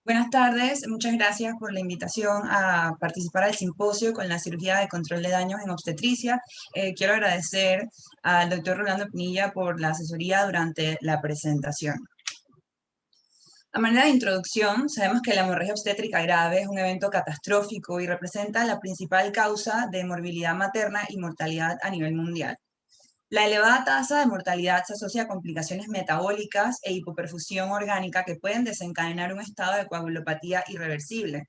Buenas tardes, muchas gracias por la invitación a participar al simposio con la cirugía de control de daños en obstetricia. Quiero agradecer al doctor Rolando Pinilla por la asesoría durante la presentación. A manera de introducción, sabemos que la hemorragia obstétrica grave es un evento catastrófico y representa la principal causa de morbilidad materna y mortalidad a nivel mundial. La elevada tasa de mortalidad se asocia a complicaciones metabólicas e hipoperfusión orgánica que pueden desencadenar un estado de coagulopatía irreversible.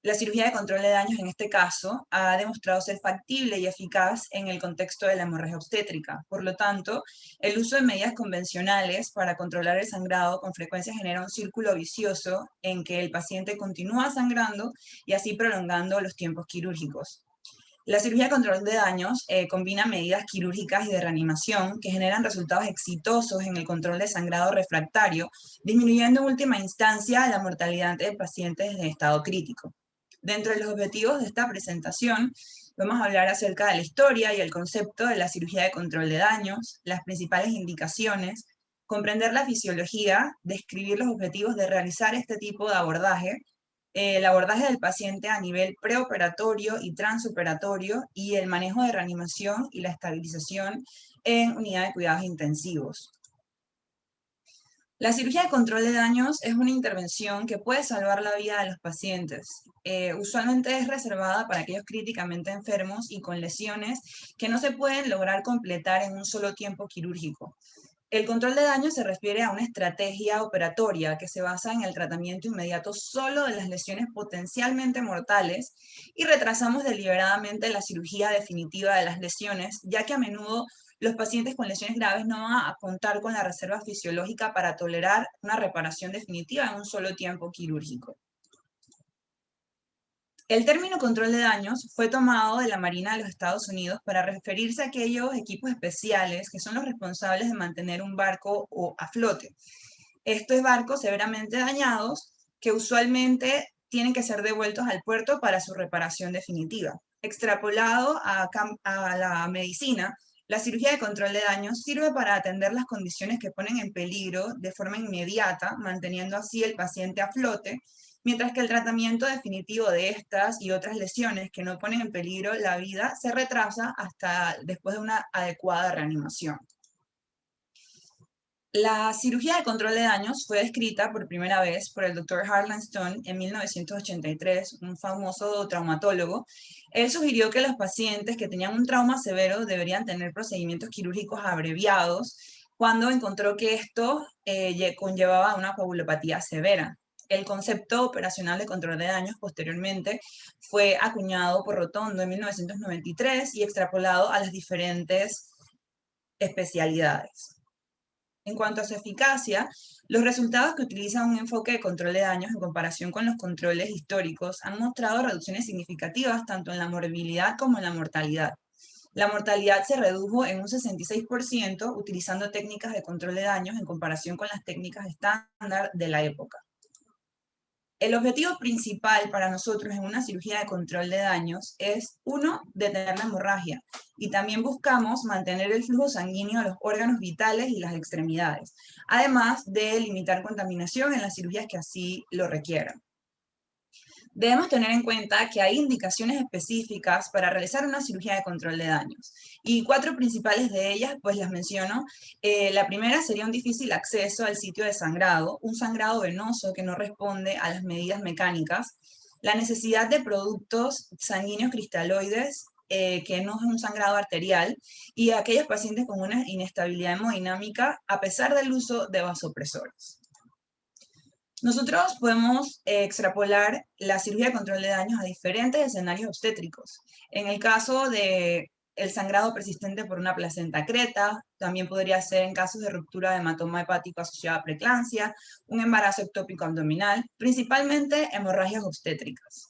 La cirugía de control de daños en este caso ha demostrado ser factible y eficaz en el contexto de la hemorragia obstétrica. Por lo tanto, el uso de medidas convencionales para controlar el sangrado con frecuencia genera un círculo vicioso en que el paciente continúa sangrando y así prolongando los tiempos quirúrgicos. La cirugía de control de daños combina medidas quirúrgicas y de reanimación que generan resultados exitosos en el control de sangrado refractario, disminuyendo en última instancia la mortalidad de pacientes en estado crítico. Dentro de los objetivos de esta presentación, vamos a hablar acerca de la historia y el concepto de la cirugía de control de daños, las principales indicaciones, comprender la fisiología, describir los objetivos de realizar este tipo de abordaje, el abordaje del paciente a nivel preoperatorio y transoperatorio y el manejo de reanimación y la estabilización en unidad de cuidados intensivos. La cirugía de control de daños es una intervención que puede salvar la vida de los pacientes. Usualmente es reservada para aquellos críticamente enfermos y con lesiones que no se pueden lograr completar en un solo tiempo quirúrgico. El control de daño se refiere a una estrategia operatoria que se basa en el tratamiento inmediato solo de las lesiones potencialmente mortales y retrasamos deliberadamente la cirugía definitiva de las lesiones, ya que a menudo los pacientes con lesiones graves no van a contar con la reserva fisiológica para tolerar una reparación definitiva en un solo tiempo quirúrgico. El término control de daños fue tomado de la Marina de los Estados Unidos para referirse a aquellos equipos especiales que son los responsables de mantener un barco a flote. Estos barcos severamente dañados que usualmente tienen que ser devueltos al puerto para su reparación definitiva. Extrapolado a la medicina, la cirugía de control de daños sirve para atender las condiciones que ponen en peligro de forma inmediata, manteniendo así el paciente a flote, mientras que el tratamiento definitivo de estas y otras lesiones que no ponen en peligro la vida se retrasa hasta después de una adecuada reanimación. La cirugía de control de daños fue descrita por primera vez por el Dr. Harlan Stone en 1983, un famoso traumatólogo. Él sugirió que los pacientes que tenían un trauma severo deberían tener procedimientos quirúrgicos abreviados cuando encontró que esto conllevaba una coagulopatía severa. El concepto operacional de control de daños posteriormente fue acuñado por Rotondo en 1993 y extrapolado a las diferentes especialidades. En cuanto a su eficacia, los resultados que utilizan un enfoque de control de daños en comparación con los controles históricos han mostrado reducciones significativas tanto en la morbilidad como en la mortalidad. La mortalidad se redujo en un 66% utilizando técnicas de control de daños en comparación con las técnicas estándar de la época. El objetivo principal para nosotros en una cirugía de control de daños es, uno, detener la hemorragia y también buscamos mantener el flujo sanguíneo a los órganos vitales y las extremidades, además de limitar contaminación en las cirugías que así lo requieran. Debemos tener en cuenta que hay indicaciones específicas para realizar una cirugía de control de daños y cuatro principales de ellas, pues las menciono. La primera sería un difícil acceso al sitio de sangrado, un sangrado venoso que no responde a las medidas mecánicas, la necesidad de productos sanguíneos cristaloides, que no es un sangrado arterial, y aquellos pacientes con una inestabilidad hemodinámica a pesar del uso de vasopresores. Nosotros podemos extrapolar la cirugía de control de daños a diferentes escenarios obstétricos. En el caso de el sangrado persistente por una placenta creta, también podría ser en casos de ruptura de hematoma hepático asociada a preeclampsia, un embarazo ectópico abdominal, principalmente hemorragias obstétricas.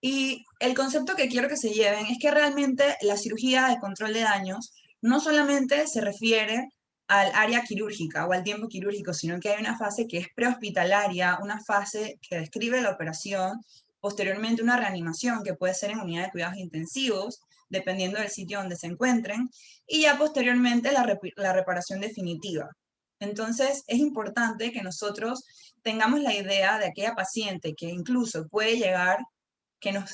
Y el concepto que quiero que se lleven es que realmente la cirugía de control de daños no solamente se refiere al área quirúrgica o al tiempo quirúrgico, sino que hay una fase que es prehospitalaria, una fase que describe la operación, posteriormente una reanimación que puede ser en unidad de cuidados intensivos, dependiendo del sitio donde se encuentren, y ya posteriormente la reparación definitiva. Entonces, es importante que nosotros tengamos la idea de aquella paciente que incluso puede llegar,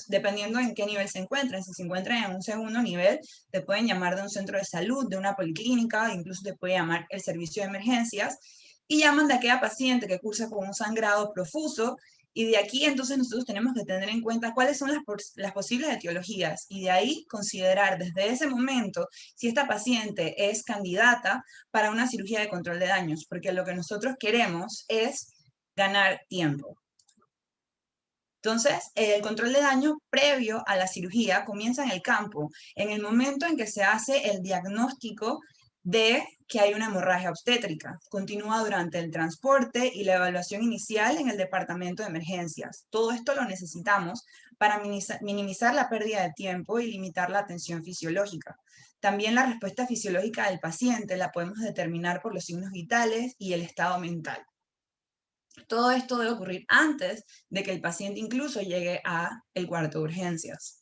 dependiendo en qué nivel se encuentren, si se encuentran en un segundo nivel, te pueden llamar de un centro de salud, de una policlínica, incluso te puede llamar el servicio de emergencias, y llaman de aquella paciente que cursa con un sangrado profuso, y de aquí entonces nosotros tenemos que tener en cuenta cuáles son las posibles etiologías, y de ahí considerar desde ese momento si esta paciente es candidata para una cirugía de control de daños, porque lo que nosotros queremos es ganar tiempo. Entonces, el control de daño previo a la cirugía comienza en el campo, en el momento en que se hace el diagnóstico de que hay una hemorragia obstétrica. Continúa durante el transporte y la evaluación inicial en el departamento de emergencias. Todo esto lo necesitamos para minimizar la pérdida de tiempo y limitar la atención fisiológica. También la respuesta fisiológica del paciente la podemos determinar por los signos vitales y el estado mental. Todo esto debe ocurrir antes de que el paciente incluso llegue a el cuarto de urgencias.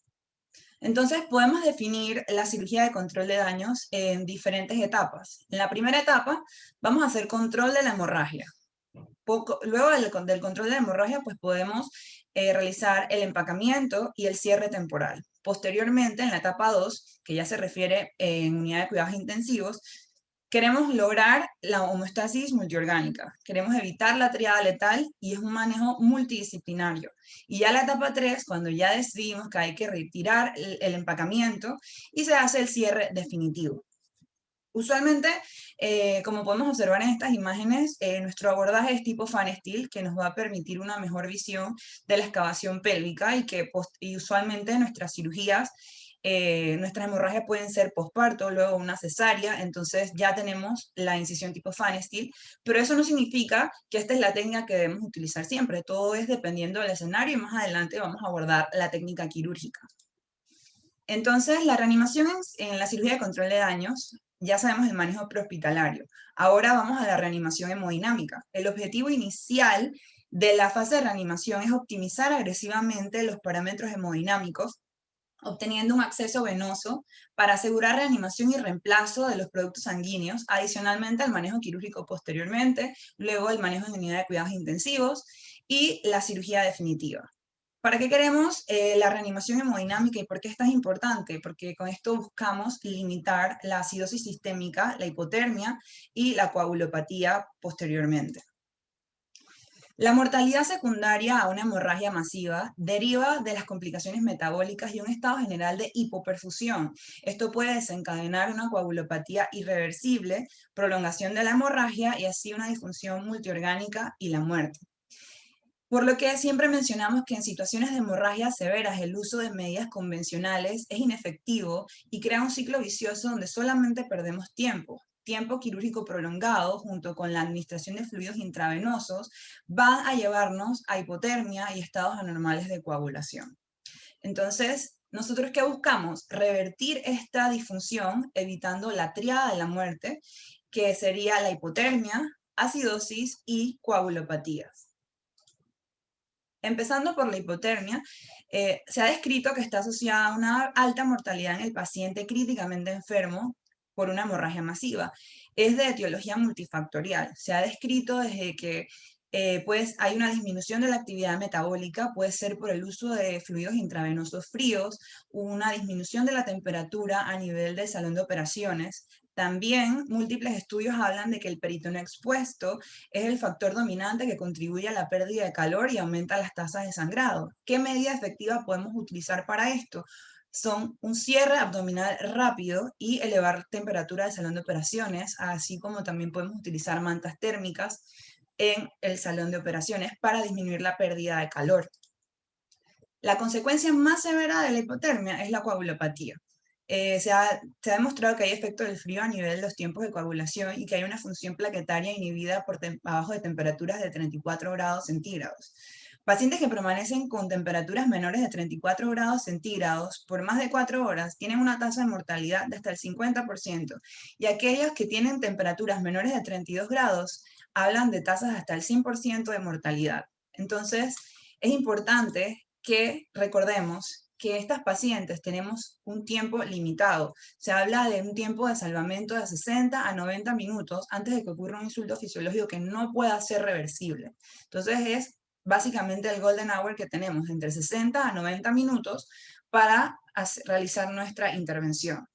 Entonces, podemos definir la cirugía de control de daños en diferentes etapas. En la primera etapa, vamos a hacer control de la hemorragia. Luego del control de la hemorragia, pues podemos realizar el empacamiento y el cierre temporal. Posteriormente, en la etapa 2, que ya se refiere en unidad de cuidados intensivos, queremos lograr la homeostasis multiorgánica, queremos evitar la triada letal y es un manejo multidisciplinario. Y ya la etapa 3, cuando ya decidimos que hay que retirar el empacamiento y se hace el cierre definitivo. Usualmente, como podemos observar en estas imágenes, nuestro abordaje es tipo fan steel, que nos va a permitir una mejor visión de la excavación pélvica y usualmente nuestras cirugías, nuestras hemorragias pueden ser posparto, luego una cesárea, entonces ya tenemos la incisión tipo fan steel, pero eso no significa que esta es la técnica que debemos utilizar siempre, todo es dependiendo del escenario y más adelante vamos a abordar la técnica quirúrgica. Entonces, la reanimación en la cirugía de control de daños, ya sabemos el manejo prehospitalario. Ahora vamos a la reanimación hemodinámica. El objetivo inicial de la fase de reanimación es optimizar agresivamente los parámetros hemodinámicos, obteniendo un acceso venoso para asegurar reanimación y reemplazo de los productos sanguíneos, adicionalmente al manejo quirúrgico posteriormente, luego el manejo en unidad de cuidados intensivos y la cirugía definitiva. ¿Para qué queremos la reanimación hemodinámica y por qué esta es importante? Porque con esto buscamos limitar la acidosis sistémica, la hipotermia y la coagulopatía posteriormente. La mortalidad secundaria a una hemorragia masiva deriva de las complicaciones metabólicas y un estado general de hipoperfusión. Esto puede desencadenar una coagulopatía irreversible, prolongación de la hemorragia y así una disfunción multiorgánica y la muerte. Por lo que siempre mencionamos que en situaciones de hemorragias severas el uso de medidas convencionales es inefectivo y crea un ciclo vicioso donde solamente perdemos tiempo. Tiempo quirúrgico prolongado junto con la administración de fluidos intravenosos van a llevarnos a hipotermia y estados anormales de coagulación. Entonces, ¿nosotros qué buscamos? Revertir esta disfunción evitando la triada de la muerte, que sería la hipotermia, acidosis y coagulopatías. Empezando por la hipotermia, se ha descrito que está asociada a una alta mortalidad en el paciente críticamente enfermo por una hemorragia masiva. Es de etiología multifactorial. Se ha descrito desde que pues hay una disminución de la actividad metabólica, puede ser por el uso de fluidos intravenosos fríos, una disminución de la temperatura a nivel del salón de operaciones. También múltiples estudios hablan de que el peritoneo expuesto es el factor dominante que contribuye a la pérdida de calor y aumenta las tasas de sangrado. ¿Qué medida efectiva podemos utilizar para esto? Son un cierre abdominal rápido y elevar temperatura del salón de operaciones, así como también podemos utilizar mantas térmicas en el salón de operaciones para disminuir la pérdida de calor. La consecuencia más severa de la hipotermia es la coagulopatía. Se ha demostrado que hay efecto del frío a nivel de los tiempos de coagulación y que hay una función plaquetaria inhibida por abajo de temperaturas de 34 grados centígrados. Pacientes que permanecen con temperaturas menores de 34 grados centígrados por más de 4 horas tienen una tasa de mortalidad de hasta el 50%, y aquellos que tienen temperaturas menores de 32 grados hablan de tasas hasta el 100% de mortalidad. Entonces, es importante que recordemos que estas pacientes tenemos un tiempo limitado. Se habla de un tiempo de salvamento de 60 a 90 minutos antes de que ocurra un insulto fisiológico que no pueda ser reversible. Entonces es básicamente el golden hour que tenemos, entre 60 a 90 minutos para realizar nuestra intervención.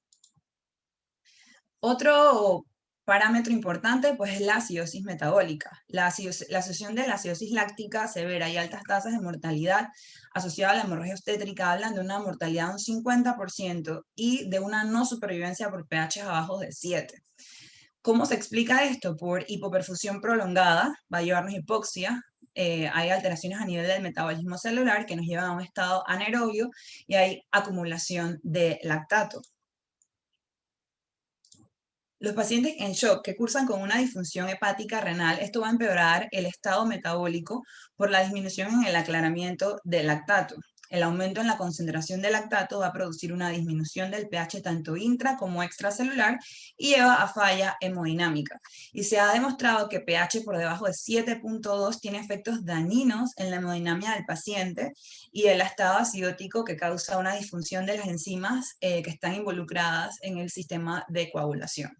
Otro parámetro importante pues, es la acidosis metabólica. La asociación de la acidosis láctica severa y altas tasas de mortalidad asociada a la hemorragia obstétrica hablan de una mortalidad de un 50% y de una no supervivencia por pH abajo de 7. ¿Cómo se explica esto? Por hipoperfusión prolongada, va a llevarnos hipoxia, hay alteraciones a nivel del metabolismo celular que nos llevan a un estado anaerobio y hay acumulación de lactato. Los pacientes en shock que cursan con una disfunción hepática renal, esto va a empeorar el estado metabólico por la disminución en el aclaramiento del lactato. El aumento en la concentración de lactato va a producir una disminución del pH tanto intra como extracelular y lleva a falla hemodinámica. Y se ha demostrado que pH por debajo de 7.2 tiene efectos dañinos en la hemodinamia del paciente y el estado acidótico que causa una disfunción de las enzimas que están involucradas en el sistema de coagulación.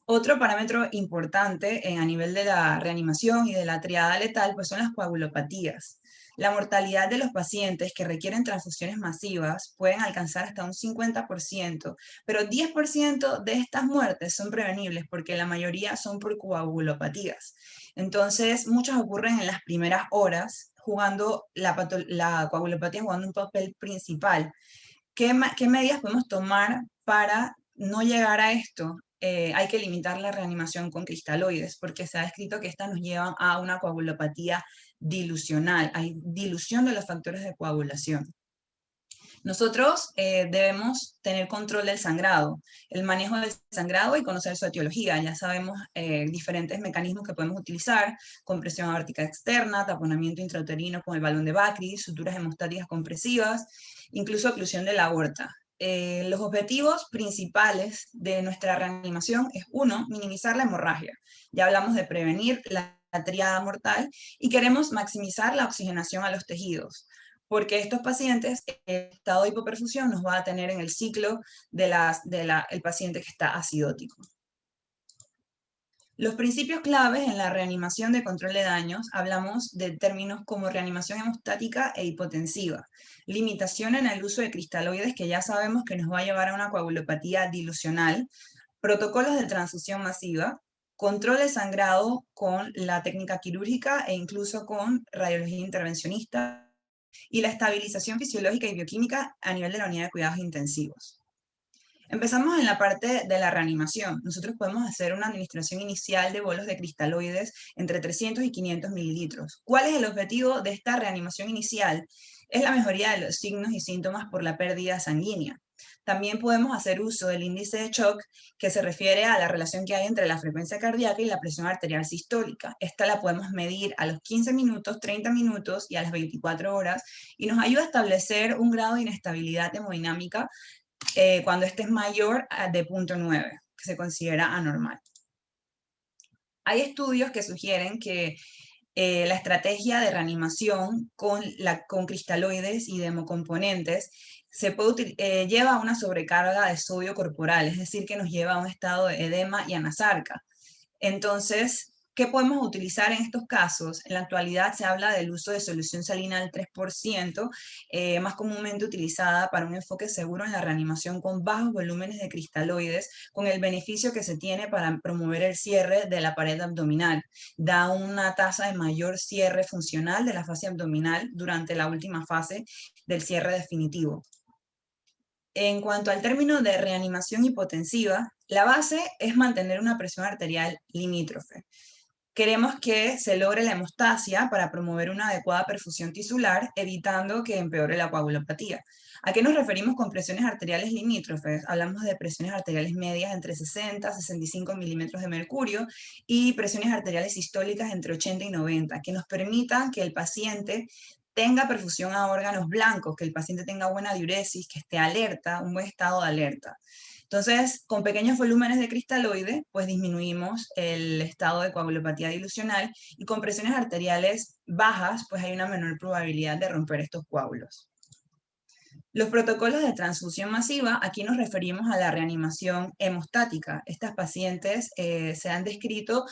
Otro parámetro importante a nivel de la reanimación y de la triada letal pues son las coagulopatías. La mortalidad de los pacientes que requieren transfusiones masivas pueden alcanzar hasta un 50%, pero 10% de estas muertes son prevenibles porque la mayoría son por coagulopatías. Entonces, muchas ocurren en las primeras horas, jugando la coagulopatía jugando un papel principal. ¿Qué medidas podemos tomar para no llegar a esto? Hay que limitar la reanimación con cristaloides, porque se ha descrito que estas nos llevan a una coagulopatía dilucional, hay dilución de los factores de coagulación. Nosotros debemos tener control del sangrado, el manejo del sangrado y conocer su etiología. Ya sabemos diferentes mecanismos que podemos utilizar: compresión aórtica externa, taponamiento intrauterino con el balón de Bakri, suturas hemostáticas compresivas, incluso oclusión de la aorta. Los objetivos principales de nuestra reanimación es, uno, minimizar la hemorragia. Ya hablamos de prevenir la triada mortal y queremos maximizar la oxigenación a los tejidos, porque estos pacientes, el estado de hipoperfusión nos va a tener en el ciclo del paciente que está acidótico. Los principios claves en la reanimación de control de daños, hablamos de términos como reanimación hemostática e hipotensiva, limitación en el uso de cristaloides, que ya sabemos que nos va a llevar a una coagulopatía dilucional, protocolos de transfusión masiva, control de sangrado con la técnica quirúrgica e incluso con radiología intervencionista, y la estabilización fisiológica y bioquímica a nivel de la unidad de cuidados intensivos. Empezamos en la parte de la reanimación. Nosotros podemos hacer una administración inicial de bolos de cristaloides entre 300 y 500 mililitros. ¿Cuál es el objetivo de esta reanimación inicial? Es la mejoría de los signos y síntomas por la pérdida sanguínea. También podemos hacer uso del índice de shock, que se refiere a la relación que hay entre la frecuencia cardíaca y la presión arterial sistólica. Esta la podemos medir a los 15 minutos, 30 minutos y a las 24 horas, y nos ayuda a establecer un grado de inestabilidad hemodinámica cuando este es mayor de 0.9, que se considera anormal. Hay estudios que sugieren que la estrategia de reanimación con cristaloides y democomponentes lleva a una sobrecarga de sodio corporal, es decir, que nos lleva a un estado de edema y anasarca. Entonces, ¿qué podemos utilizar en estos casos? En la actualidad se habla del uso de solución salina al 3%, más comúnmente utilizada para un enfoque seguro en la reanimación con bajos volúmenes de cristaloides, con el beneficio que se tiene para promover el cierre de la pared abdominal. Da una tasa de mayor cierre funcional de la fascia abdominal durante la última fase del cierre definitivo. En cuanto al término de reanimación hipotensiva, la base es mantener una presión arterial limítrofe. Queremos que se logre la hemostasia para promover una adecuada perfusión tisular, evitando que empeore la coagulopatía. ¿A qué nos referimos con presiones arteriales limítrofes? Hablamos de presiones arteriales medias entre 60 a 65 milímetros de mercurio y presiones arteriales sistólicas entre 80 y 90, que nos permitan que el paciente tenga perfusión a órganos blancos, que el paciente tenga buena diuresis, que esté alerta, un buen estado de alerta. Entonces, con pequeños volúmenes de cristaloide, pues disminuimos el estado de coagulopatía dilucional, y con presiones arteriales bajas, pues hay una menor probabilidad de romper estos coágulos. Los protocolos de transfusión masiva, aquí nos referimos a la reanimación hemostática. Estas pacientes se han descrito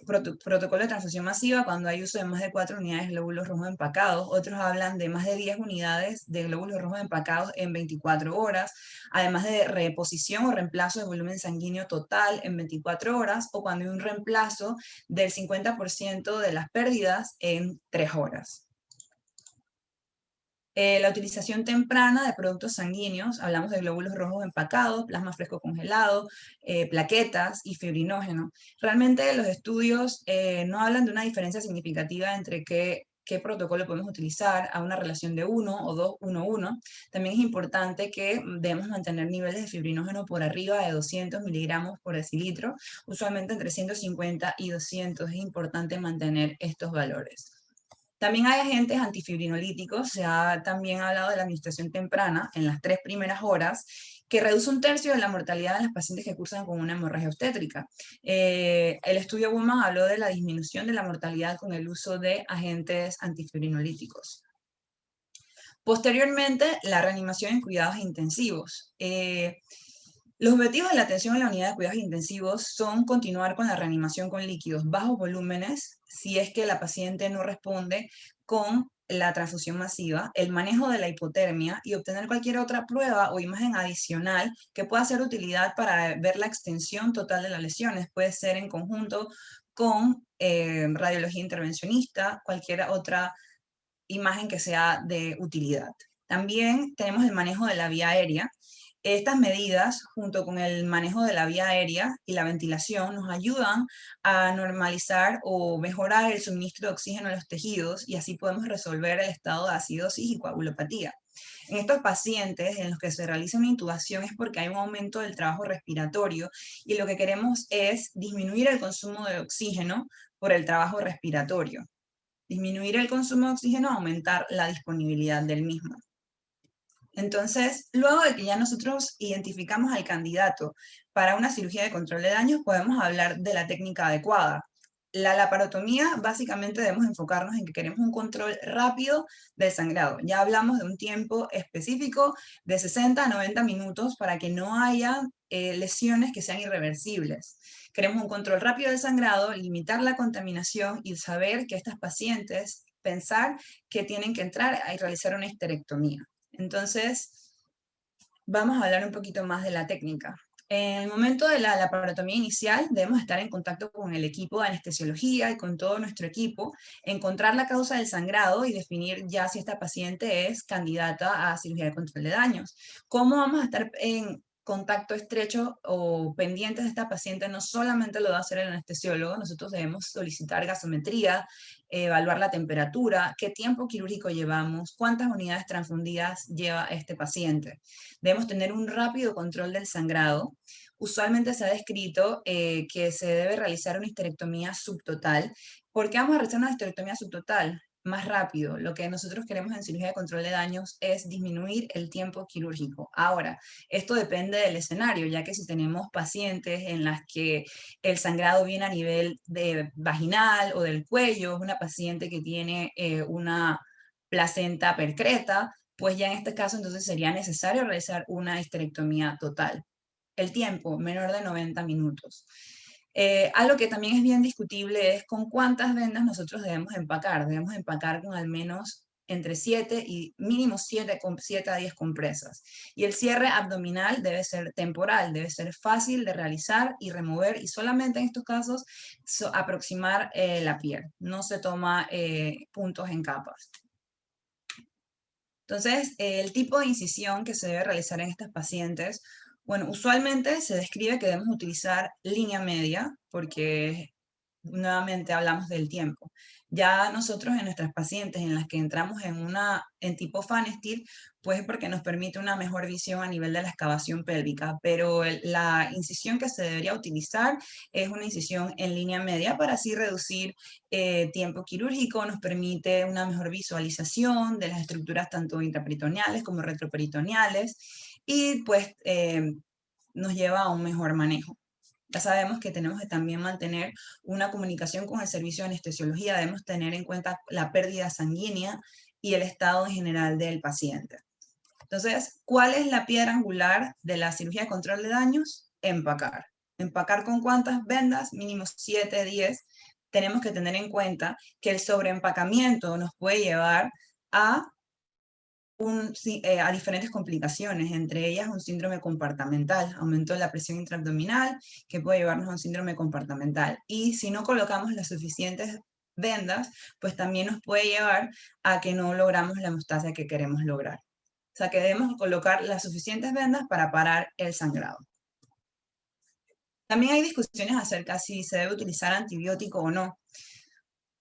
protocolo de transfusión masiva cuando hay uso de más de 4 unidades de glóbulos rojos empacados. Otros hablan de más de 10 unidades de glóbulos rojos empacados en 24 horas, además de reposición o reemplazo de volumen sanguíneo total en 24 horas, o cuando hay un reemplazo del 50% de las pérdidas en 3 horas. La utilización temprana de productos sanguíneos, hablamos de glóbulos rojos empacados, plasma fresco congelado, plaquetas y fibrinógeno. Realmente los estudios no hablan de una diferencia significativa entre qué protocolo podemos utilizar a una relación de 1 o 2, 1, 1. También es importante que debemos mantener niveles de fibrinógeno por arriba de 200 miligramos por decilitro, usualmente entre 150 y 200. Es importante mantener estos valores. También hay agentes antifibrinolíticos, se ha también hablado de la administración temprana en las 3 primeras horas, que reduce 1/3 de la mortalidad de las pacientes que cursan con una hemorragia obstétrica. El estudio Woman habló de la disminución de la mortalidad con el uso de agentes antifibrinolíticos. Posteriormente, la reanimación en cuidados intensivos. Los objetivos de la atención en la unidad de cuidados intensivos son continuar con la reanimación con líquidos bajos volúmenes si es que la paciente no responde con la transfusión masiva, el manejo de la hipotermia y obtener cualquier otra prueba o imagen adicional que pueda ser de utilidad para ver la extensión total de las lesiones. Puede ser en conjunto con radiología intervencionista, cualquier otra imagen que sea de utilidad. También tenemos el manejo de la vía aérea. Estas medidas, junto con el manejo de la vía aérea y la ventilación, nos ayudan a normalizar o mejorar el suministro de oxígeno a los tejidos y así podemos resolver el estado de acidosis y coagulopatía. En estos pacientes en los que se realiza una intubación es porque hay un aumento del trabajo respiratorio y lo que queremos es disminuir el consumo de oxígeno por el trabajo respiratorio. Disminuir el consumo de oxígeno, aumentar la disponibilidad del mismo. Entonces, luego de que ya nosotros identificamos al candidato para una cirugía de control de daños, podemos hablar de la técnica adecuada. La laparotomía, básicamente debemos enfocarnos en que queremos un control rápido del sangrado. Ya hablamos de un tiempo específico de 60 a 90 minutos para que no haya lesiones que sean irreversibles. Queremos un control rápido del sangrado, limitar la contaminación y saber que estas pacientes, pensar que tienen que entrar y realizar una histerectomía. Entonces, vamos a hablar un poquito más de la técnica. En el momento de la laparotomía inicial, debemos estar en contacto con el equipo de anestesiología y con todo nuestro equipo, encontrar la causa del sangrado y definir ya si esta paciente es candidata a cirugía de control de daños. ¿Cómo vamos a estar en contacto estrecho o pendientes de esta paciente? No solamente lo va a hacer el anestesiólogo, nosotros debemos solicitar gasometría, evaluar la temperatura, qué tiempo quirúrgico llevamos, cuántas unidades transfundidas lleva este paciente. Debemos tener un rápido control del sangrado. Usualmente se ha descrito que se debe realizar una histerectomía subtotal. ¿Por qué vamos a realizar una histerectomía subtotal? Más rápido. Lo que nosotros queremos en cirugía de control de daños es disminuir el tiempo quirúrgico. Ahora, esto depende del escenario, ya que si tenemos pacientes en las que el sangrado viene a nivel de vaginal o del cuello, es una paciente que tiene una placenta percreta, pues ya en este caso entonces sería necesario realizar una histerectomía total. El tiempo, menor de 90 minutos. Algo que también es bien discutible es con cuántas vendas nosotros debemos empacar. Debemos empacar con al menos entre 7 y mínimo 7 a 10 compresas. Y el cierre abdominal debe ser temporal, debe ser fácil de realizar y remover y solamente en estos casos aproximar la piel. No se toma puntos en capas. Entonces, el tipo de incisión que se debe realizar en estas pacientes, bueno, usualmente se describe que debemos utilizar línea media porque nuevamente hablamos del tiempo. Ya nosotros en nuestras pacientes en las que entramos en tipo Fanestil, pues es porque nos permite una mejor visión a nivel de la excavación pélvica, pero la incisión que se debería utilizar es una incisión en línea media para así reducir tiempo quirúrgico, nos permite una mejor visualización de las estructuras tanto intraperitoneales como retroperitoneales y pues nos lleva a un mejor manejo. Ya sabemos que tenemos que también mantener una comunicación con el servicio de anestesiología, debemos tener en cuenta la pérdida sanguínea y el estado en general del paciente. Entonces, ¿cuál es la piedra angular de la cirugía de control de daños? Empacar. ¿Empacar con cuántas vendas? Mínimo 7, 10. Tenemos que tener en cuenta que el sobreempacamiento nos puede llevar a a diferentes complicaciones, entre ellas un síndrome compartamental, aumento de la presión intraabdominal, que puede llevarnos a un síndrome compartamental. Y si no colocamos las suficientes vendas, pues también nos puede llevar a que no logramos la hemostasia que queremos lograr. O sea, que debemos colocar las suficientes vendas para parar el sangrado. También hay discusiones acerca si se debe utilizar antibiótico o no.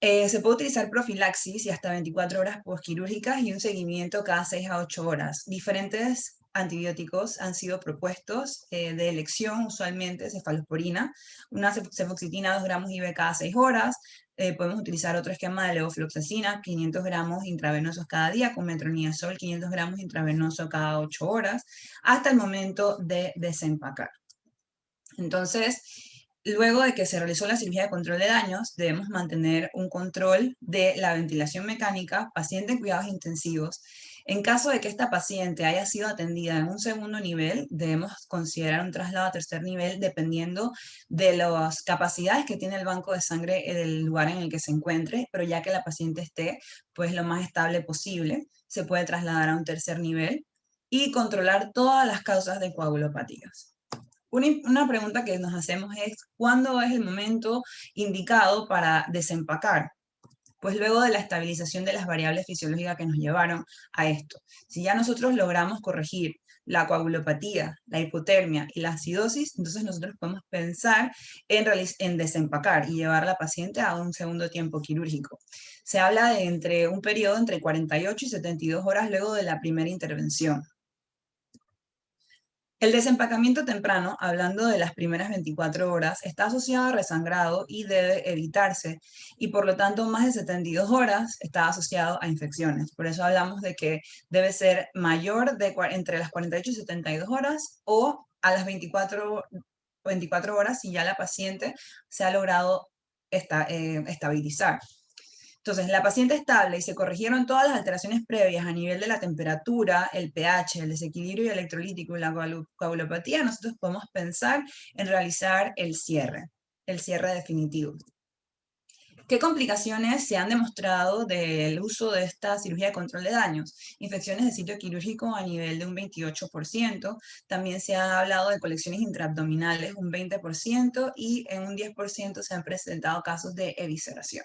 Se puede utilizar profilaxis y hasta 24 horas postquirúrgicas y un seguimiento cada 6 a 8 horas. Diferentes antibióticos han sido propuestos de elección, usualmente cefalosporina, una cefoxitina 2 gramos IV cada 6 horas. Podemos utilizar otro esquema de levofloxacina, 500 gramos intravenosos cada día, con metronidazol, 500 gramos intravenoso cada 8 horas, hasta el momento de desempacar. Entonces, luego de que se realizó la cirugía de control de daños, debemos mantener un control de la ventilación mecánica, paciente en cuidados intensivos. En caso de que esta paciente haya sido atendida en un segundo nivel, debemos considerar un traslado a tercer nivel dependiendo de las capacidades que tiene el banco de sangre del lugar en el que se encuentre, pero ya que la paciente esté pues lo más estable posible, se puede trasladar a un tercer nivel y controlar todas las causas de coagulopatías. Una pregunta que nos hacemos es, ¿cuándo es el momento indicado para desempacar? Pues luego de la estabilización de las variables fisiológicas que nos llevaron a esto. Si ya nosotros logramos corregir la coagulopatía, la hipotermia y la acidosis, entonces nosotros podemos pensar en desempacar y llevar a la paciente a un segundo tiempo quirúrgico. Se habla de un periodo entre 48 y 72 horas luego de la primera intervención. El desempacamiento temprano, hablando de las primeras 24 horas, está asociado a resangrado y debe evitarse, y por lo tanto más de 72 horas está asociado a infecciones. Por eso hablamos de que debe ser mayor entre las 48 y 72 horas o a las 24 horas si ya la paciente se ha logrado estabilizar. Entonces, la paciente estable y se corrigieron todas las alteraciones previas a nivel de la temperatura, el pH, el desequilibrio electrolítico y la coagulopatía, nosotros podemos pensar en realizar el cierre definitivo. ¿Qué complicaciones se han demostrado del uso de esta cirugía de control de daños? Infecciones de sitio quirúrgico a nivel de un 28%, también se ha hablado de colecciones intraabdominales un 20% y en un 10% se han presentado casos de evisceración.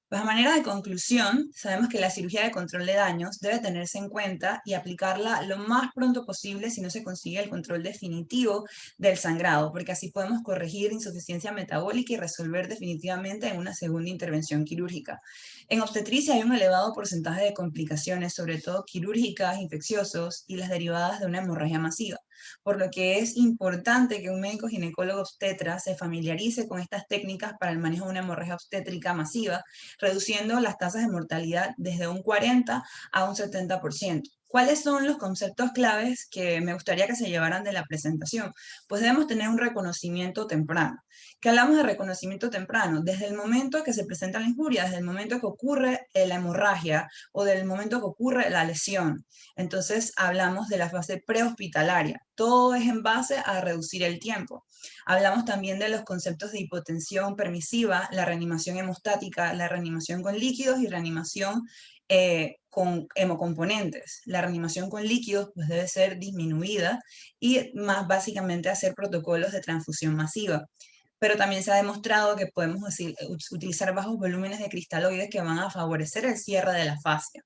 Pues a manera de conclusión, sabemos que la cirugía de control de daños debe tenerse en cuenta y aplicarla lo más pronto posible si no se consigue el control definitivo del sangrado, porque así podemos corregir insuficiencia metabólica y resolver definitivamente en una segunda intervención quirúrgica. En obstetricia hay un elevado porcentaje de complicaciones, sobre todo quirúrgicas, infecciosos y las derivadas de una hemorragia masiva, por lo que es importante que un médico ginecólogo obstetra se familiarice con estas técnicas para el manejo de una hemorragia obstétrica masiva, reduciendo las tasas de mortalidad desde un 40 a un 70%. ¿Cuáles son los conceptos claves que me gustaría que se llevaran de la presentación? Pues debemos tener un reconocimiento temprano. ¿Qué hablamos de reconocimiento temprano? Desde el momento que se presenta la injuria, desde el momento que ocurre la hemorragia o del momento que ocurre la lesión. Entonces hablamos de la fase prehospitalaria. Todo es en base a reducir el tiempo. Hablamos también de los conceptos de hipotensión permisiva, la reanimación hemostática, la reanimación con líquidos y reanimación con hemocomponentes. La reanimación con líquidos pues, debe ser disminuida y más básicamente hacer protocolos de transfusión masiva. Pero también se ha demostrado que podemos utilizar bajos volúmenes de cristaloides que van a favorecer el cierre de la fascia.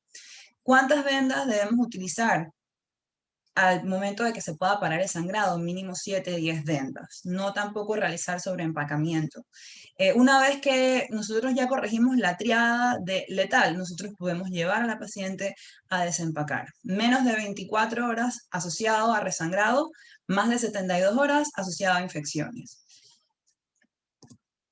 ¿Cuántas vendas debemos utilizar? Al momento de que se pueda parar el sangrado, mínimo 7, 10 vendas. No tampoco realizar sobreempacamiento. Una vez que nosotros ya corregimos la triada de letal, nosotros podemos llevar a la paciente a desempacar. Menos de 24 horas asociado a resangrado, más de 72 horas asociado a infecciones.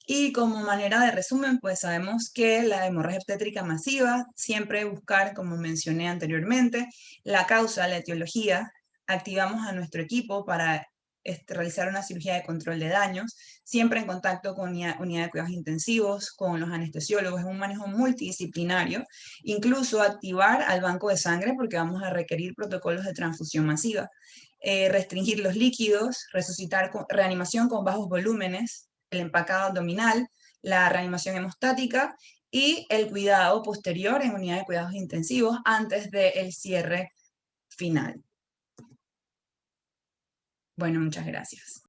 Y como manera de resumen, pues sabemos que la hemorragia obstétrica masiva, siempre buscar, como mencioné anteriormente, la causa, la etiología. Activamos a nuestro equipo para realizar una cirugía de control de daños, siempre en contacto con unidad de cuidados intensivos, con los anestesiólogos, es un manejo multidisciplinario, incluso activar al banco de sangre porque vamos a requerir protocolos de transfusión masiva, restringir los líquidos, resucitar reanimación con bajos volúmenes, el empacado abdominal, la reanimación hemostática y el cuidado posterior en unidad de cuidados intensivos antes del cierre final. Bueno, muchas gracias.